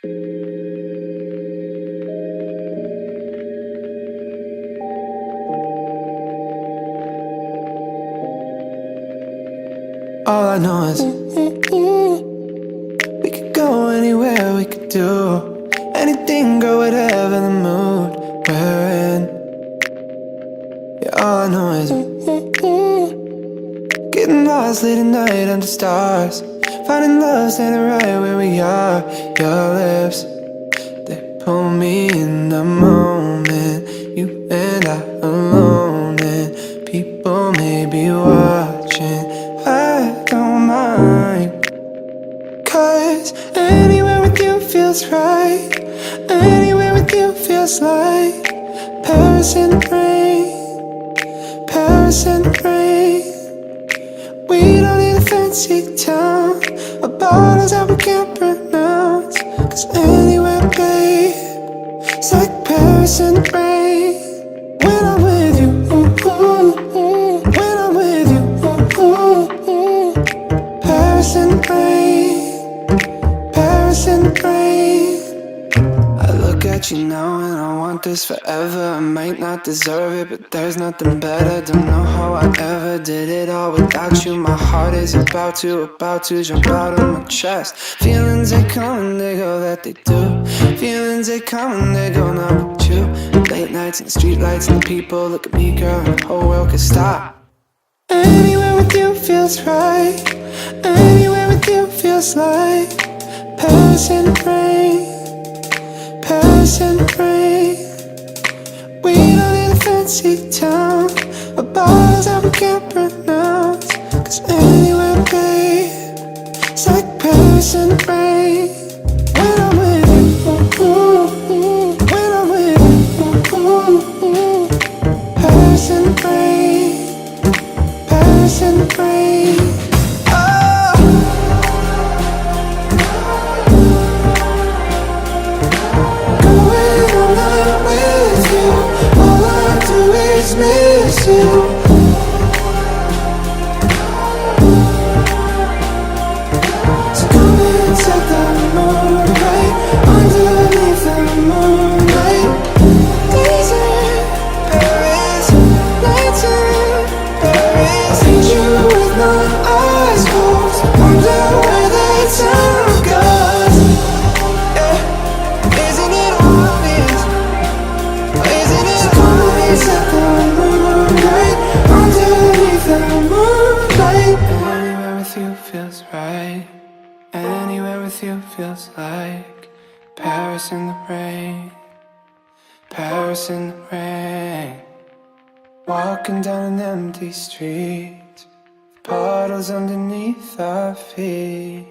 All I know is we could go anywhere, we could do anything, girl, whatever the mood we're in. Yeah, all I know is getting lost late at night under stars, finding love standing right where we are. Your lips, they pull me in the moment, you and I alone, and people may be watching. I don't mind, 'cause anywhere with you feels right. Anywhere with you feels like Paris in the rain, Paris in the rain. We don't need a fancy town or bottles that we can't pronounce, 'cause anywhere, babe, it's like Paris in the rain. When I'm with you, ooh, ooh, ooh. When I'm with you, ooh, ooh, ooh. Paris in the rain, Paris in the rain. I look at you now and I want this forever. I might not deserve it, but there's nothing better. Don't know how I ever did it all without you. My heart is about to jump out of my chest. Feelings, they come and they go, that they do. Feelings, they come and they go, not with you. Late nights and the street lights and the people. Look at me, girl, and the whole world could stop. Anywhere with you feels right. Anywhere with you feels like Paris in the rain, Paris in the rain. We don't need a fancy town or bottles that we can't pronounce, 'cause anywhere, babe, it's like Paris in the rain. When I'm with you, ooh, ooh, ooh. When I'm with you, ooh, ooh, ooh. Paris in the rain, Paris in the rain. Miss you. So come and set the moon right underneath the moonlight. Days in Paris, nights in Paris. Need you with my eyes closed, wonder where the time goes. Yeah, isn't it obvious? Isn't it so obvious that the anywhere with you feels right. Anywhere with you feels like Paris in the rain, Paris in the rain. Walking down an empty street, puddles underneath our feet.